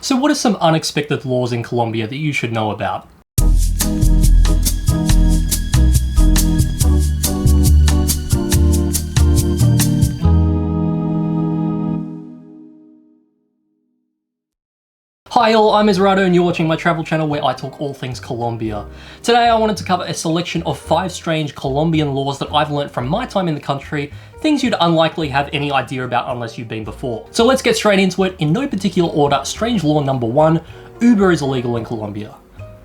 So what are some unexpected laws in Colombia that you should know about? Hi all, I'm Isrado and you're watching my travel channel where I talk all things Colombia. Today I wanted to cover a selection of 5 strange Colombian laws that I've learnt from my time in the country, things you'd unlikely have any idea about unless you've been before. So let's get straight into it. In no particular order, strange law number 1, Uber is illegal in Colombia.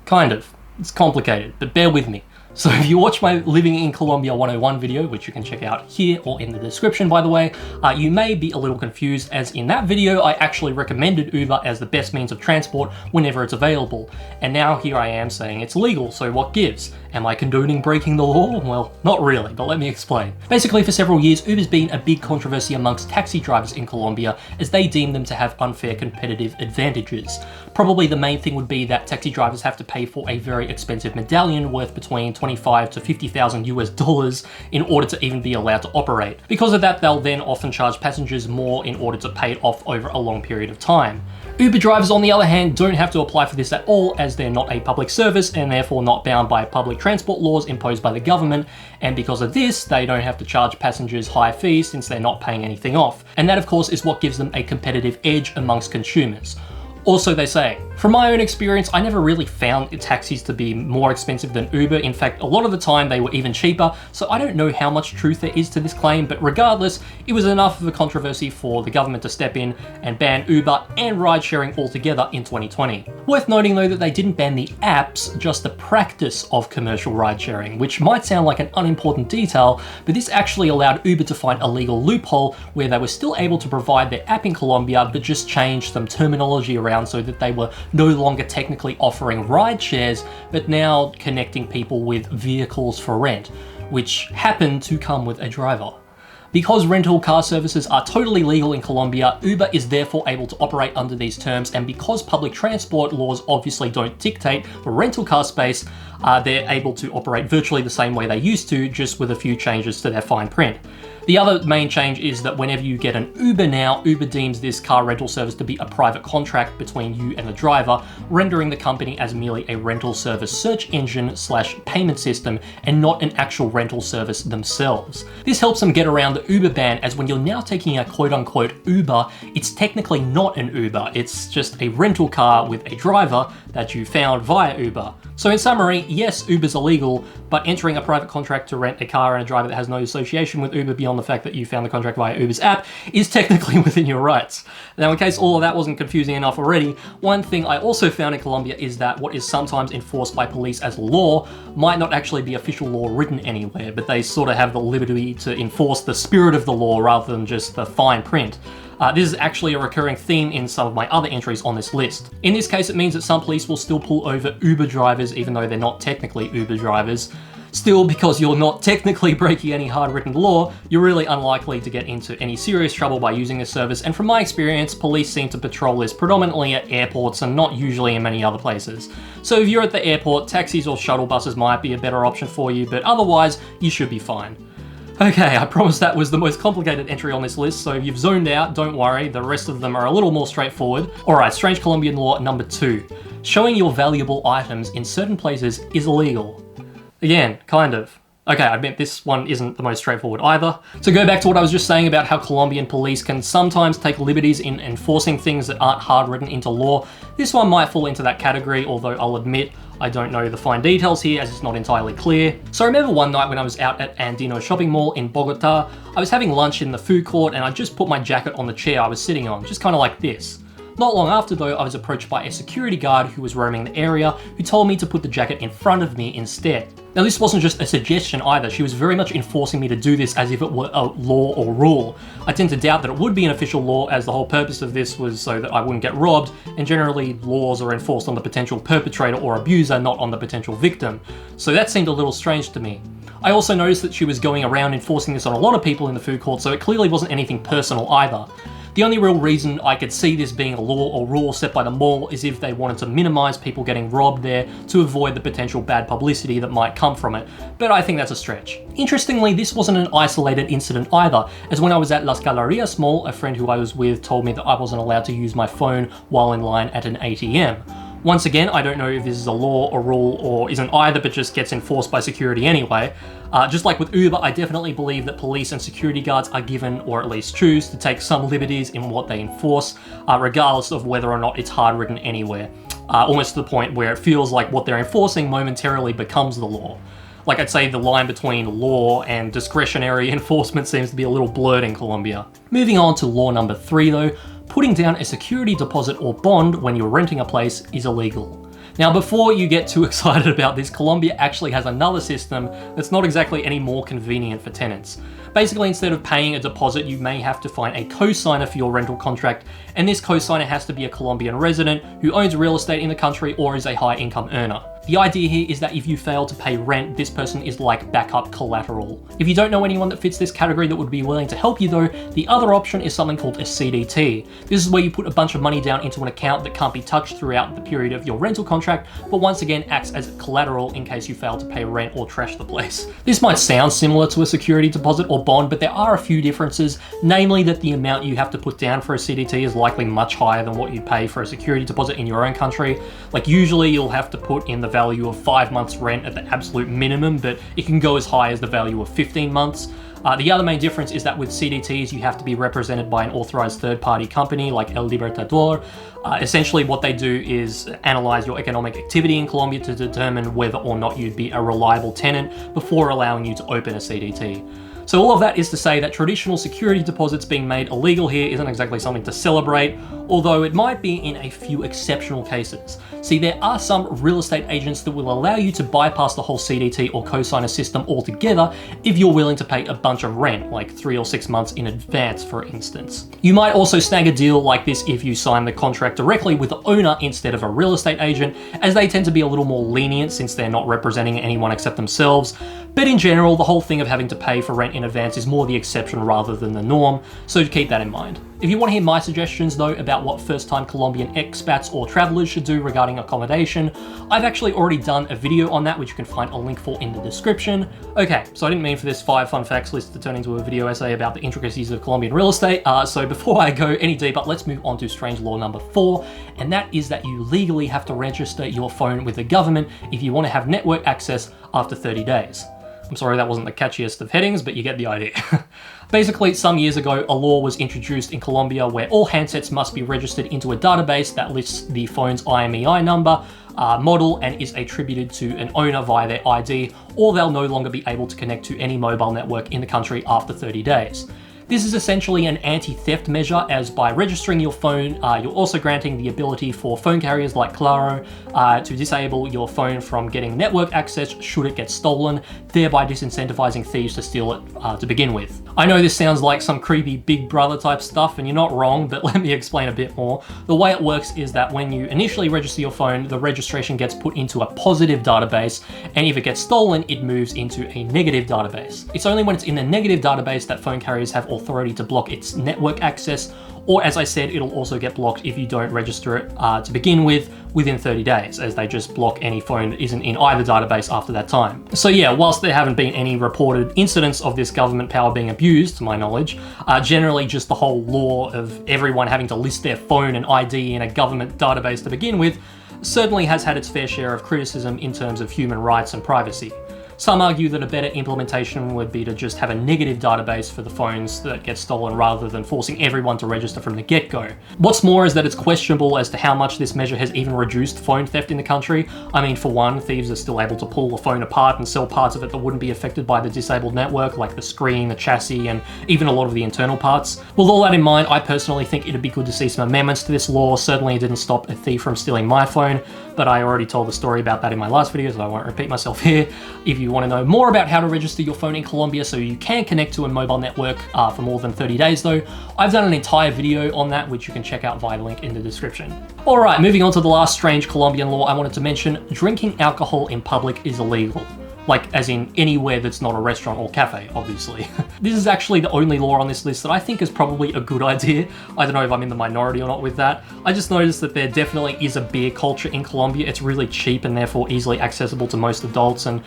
Kind of. It's complicated, but bear with me. So if you watch my Living in Colombia 101 video, which you can check out here or in the description by the way, you may be a little confused, as in that video I actually recommended Uber as the best means of transport whenever it's available. And now here I am saying it's legal, so what gives? Am I condoning breaking the law? Well, not really, but let me explain. Basically, for several years, Uber's been a big controversy amongst taxi drivers in Colombia as they deem them to have unfair competitive advantages. Probably the main thing would be that taxi drivers have to pay for a very expensive medallion worth between $25,000 to $50,000 US in order to even be allowed to operate. Because of that, they'll then often charge passengers more in order to pay it off over a long period of time. Uber drivers, on the other hand, don't have to apply for this at all, as they're not a public service and therefore not bound by public transport laws imposed by the government, and because of this, they don't have to charge passengers high fees since they're not paying anything off. And that of course is what gives them a competitive edge amongst consumers. Also, they say, from my own experience, I never really found taxis to be more expensive than Uber. In fact, a lot of the time they were even cheaper, so I don't know how much truth there is to this claim, but regardless, it was enough of a controversy for the government to step in and ban Uber and ride sharing altogether in 2020. Worth noting though that they didn't ban the apps, just the practice of commercial ride sharing, which might sound like an unimportant detail, but this actually allowed Uber to find a legal loophole where they were still able to provide their app in Colombia, but just change some terminology around so that they were no longer technically offering ride shares, but now connecting people with vehicles for rent, which happen to come with a driver. Because rental car services are totally legal in Colombia, Uber is therefore able to operate under these terms, and because public transport laws obviously don't dictate for rental car space, they're able to operate virtually the same way they used to, just with a few changes to their fine print. The other main change is that whenever you get an Uber now, Uber deems this car rental service to be a private contract between you and the driver, rendering the company as merely a rental service search engine / payment system and not an actual rental service themselves. This helps them get around the Uber ban, as when you're now taking a quote-unquote Uber, it's technically not an Uber, it's just a rental car with a driver that you found via Uber. So in summary, yes, Uber's illegal, but entering a private contract to rent a car and a driver that has no association with Uber beyond the fact that you found the contract via Uber's app is technically within your rights. Now, in case all of that wasn't confusing enough already, one thing I also found in Colombia is that what is sometimes enforced by police as law might not actually be official law written anywhere, but they sort of have the liberty to enforce the spirit of the law rather than just the fine print. This is actually a recurring theme in some of my other entries on this list. In this case, it means that some police will still pull over Uber drivers even though they're not technically Uber drivers. Still, because you're not technically breaking any hard-written law, you're really unlikely to get into any serious trouble by using this service, and from my experience, police seem to patrol this predominantly at airports and not usually in many other places. So if you're at the airport, taxis or shuttle buses might be a better option for you, but otherwise, you should be fine. Okay, I promise that was the most complicated entry on this list, so if you've zoned out, don't worry, the rest of them are a little more straightforward. Alright, strange Colombian law number 2. Showing your valuable items in certain places is illegal. Again, kind of. Okay, I admit this one isn't the most straightforward either. To go back to what I was just saying about how Colombian police can sometimes take liberties in enforcing things that aren't hard written into law, this one might fall into that category, although I'll admit I don't know the fine details here as it's not entirely clear. So I remember one night when I was out at Andino shopping mall in Bogota, I was having lunch in the food court and I just put my jacket on the chair I was sitting on, just kind of like this. Not long after though, I was approached by a security guard who was roaming the area, who told me to put the jacket in front of me instead. Now this wasn't just a suggestion either, she was very much enforcing me to do this as if it were a law or rule. I tend to doubt that it would be an official law, as the whole purpose of this was so that I wouldn't get robbed, and generally laws are enforced on the potential perpetrator or abuser, not on the potential victim. So that seemed a little strange to me. I also noticed that she was going around enforcing this on a lot of people in the food court, so it clearly wasn't anything personal either. The only real reason I could see this being a law or rule set by the mall is if they wanted to minimize people getting robbed there to avoid the potential bad publicity that might come from it, but I think that's a stretch. Interestingly, this wasn't an isolated incident either, as when I was at Las Galerías Mall, a friend who I was with told me that I wasn't allowed to use my phone while in line at an ATM. Once again, I don't know if this is a law or rule or isn't either, but just gets enforced by security anyway. Just like with Uber, I definitely believe that police and security guards are given, or at least choose, to take some liberties in what they enforce, regardless of whether or not it's hard written anywhere. Almost to the point where it feels like what they're enforcing momentarily becomes the law. Like I'd say the line between law and discretionary enforcement seems to be a little blurred in Colombia. Moving on to law number 3 though, putting down a security deposit or bond when you're renting a place is illegal. Now, before you get too excited about this, Colombia actually has another system that's not exactly any more convenient for tenants. Basically, instead of paying a deposit, you may have to find a co-signer for your rental contract, and this co-signer has to be a Colombian resident who owns real estate in the country or is a high income earner. The idea here is that if you fail to pay rent, this person is like backup collateral. If you don't know anyone that fits this category that would be willing to help you though, the other option is something called a CDT. This is where you put a bunch of money down into an account that can't be touched throughout the period of your rental contract, but once again acts as collateral in case you fail to pay rent or trash the place. This might sound similar to a security deposit or bond, but there are a few differences, namely that the amount you have to put down for a CDT is likely much higher than what you pay for a security deposit in your own country. Like usually you'll have to put in the value of 5 months rent at the absolute minimum, but it can go as high as the value of 15 months. The other main difference is that with CDTs, you have to be represented by an authorized third-party company like El Libertador. Essentially what they do is analyze your economic activity in Colombia to determine whether or not you'd be a reliable tenant before allowing you to open a CDT. So all of that is to say that traditional security deposits being made illegal here isn't exactly something to celebrate, although it might be in a few exceptional cases. See, there are some real estate agents that will allow you to bypass the whole CDT or cosigner system altogether if you're willing to pay a bunch of rent, like 3 or 6 months in advance, for instance. You might also snag a deal like this if you sign the contract directly with the owner instead of a real estate agent, as they tend to be a little more lenient since they're not representing anyone except themselves. But in general, the whole thing of having to pay for rent in advance is more the exception rather than the norm, so keep that in mind. If you want to hear my suggestions though about what first-time Colombian expats or travelers should do regarding accommodation, I've actually already done a video on that which you can find a link for in the description. Okay, so I didn't mean for this 5 fun facts list to turn into a video essay about the intricacies of Colombian real estate, so before I go any deeper, let's move on to strange law number 4, and that is that you legally have to register your phone with the government if you want to have network access after 30 days. I'm sorry that wasn't the catchiest of headings, but you get the idea. Basically, some years ago, a law was introduced in Colombia where all handsets must be registered into a database that lists the phone's IMEI number, model, and is attributed to an owner via their ID, or they'll no longer be able to connect to any mobile network in the country after 30 days. This is essentially an anti-theft measure, as by registering your phone, you're also granting the ability for phone carriers like Claro to disable your phone from getting network access should it get stolen, thereby disincentivizing thieves to steal it to begin with. I know this sounds like some creepy Big Brother type stuff, and you're not wrong, but let me explain a bit more. The way it works is that when you initially register your phone, the registration gets put into a positive database, and if it gets stolen, it moves into a negative database. It's only when it's in the negative database that phone carriers have authority to block its network access, or as I said, it'll also get blocked if you don't register it to begin with within 30 days, as they just block any phone that isn't in either database after that time. So yeah, whilst there haven't been any reported incidents of this government power being abused, to my knowledge, generally just the whole law of everyone having to list their phone and ID in a government database to begin with certainly has had its fair share of criticism in terms of human rights and privacy. Some argue that a better implementation would be to just have a negative database for the phones that get stolen rather than forcing everyone to register from the get-go. What's more is that it's questionable as to how much this measure has even reduced phone theft in the country. I mean, for one, thieves are still able to pull a phone apart and sell parts of it that wouldn't be affected by the disabled network, like the screen, the chassis, and even a lot of the internal parts. With all that in mind, I personally think it'd be good to see some amendments to this law. Certainly it didn't stop a thief from stealing my phone, but I already told the story about that in my last video, so I won't repeat myself here. If you want to know more about how to register your phone in Colombia so you can connect to a mobile network for more than 30 days though, I've done an entire video on that which you can check out via the link in the description. Alright, moving on to the last strange Colombian law I wanted to mention, drinking alcohol in public is illegal. Like, as in anywhere that's not a restaurant or cafe, obviously. This is actually the only law on this list that I think is probably a good idea. I don't know if I'm in the minority or not with that. I just noticed that there definitely is a beer culture in Colombia. It's really cheap and therefore easily accessible to most adults. And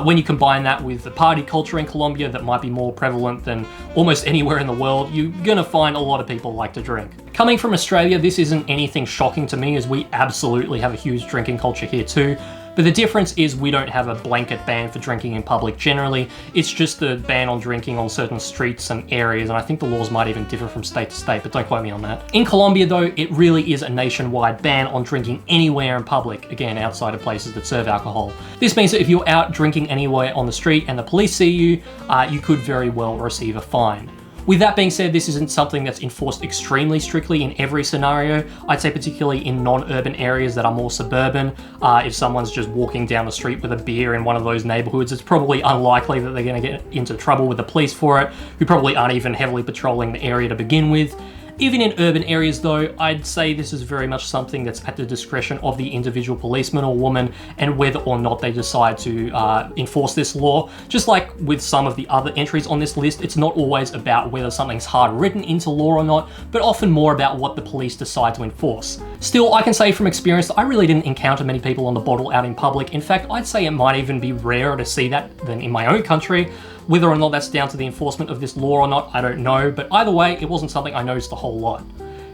when you combine that with the party culture in Colombia that might be more prevalent than almost anywhere in the world, you're gonna find a lot of people like to drink. Coming from Australia, this isn't anything shocking to me, as we absolutely have a huge drinking culture here too. But the difference is we don't have a blanket ban for drinking in public generally. It's just a ban on drinking on certain streets and areas, and I think the laws might even differ from state to state, but don't quote me on that. In Colombia though, it really is a nationwide ban on drinking anywhere in public, again outside of places that serve alcohol. This means that if you're out drinking anywhere on the street and the police see you, you could very well receive a fine. With that being said, this isn't something that's enforced extremely strictly in every scenario. I'd say particularly in non-urban areas that are more suburban. If someone's just walking down the street with a beer in one of those neighborhoods, it's probably unlikely that they're going to get into trouble with the police for it, who probably aren't even heavily patrolling the area to begin with. Even in urban areas though, I'd say this is very much something that's at the discretion of the individual policeman or woman and whether or not they decide to enforce this law. Just like with some of the other entries on this list, it's not always about whether something's hard written into law or not, but often more about what the police decide to enforce. Still, I can say from experience that I really didn't encounter many people on the bottle out in public. In fact, I'd say it might even be rarer to see that than in my own country. Whether or not that's down to the enforcement of this law or not, I don't know, but either way, it wasn't something I noticed a whole lot.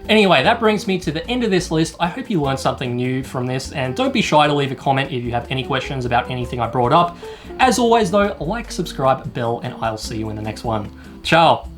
Anyway, that brings me to the end of this list. I hope you learned something new from this, and don't be shy to leave a comment if you have any questions about anything I brought up. As always though, like, subscribe, bell, and I'll see you in the next one. Ciao!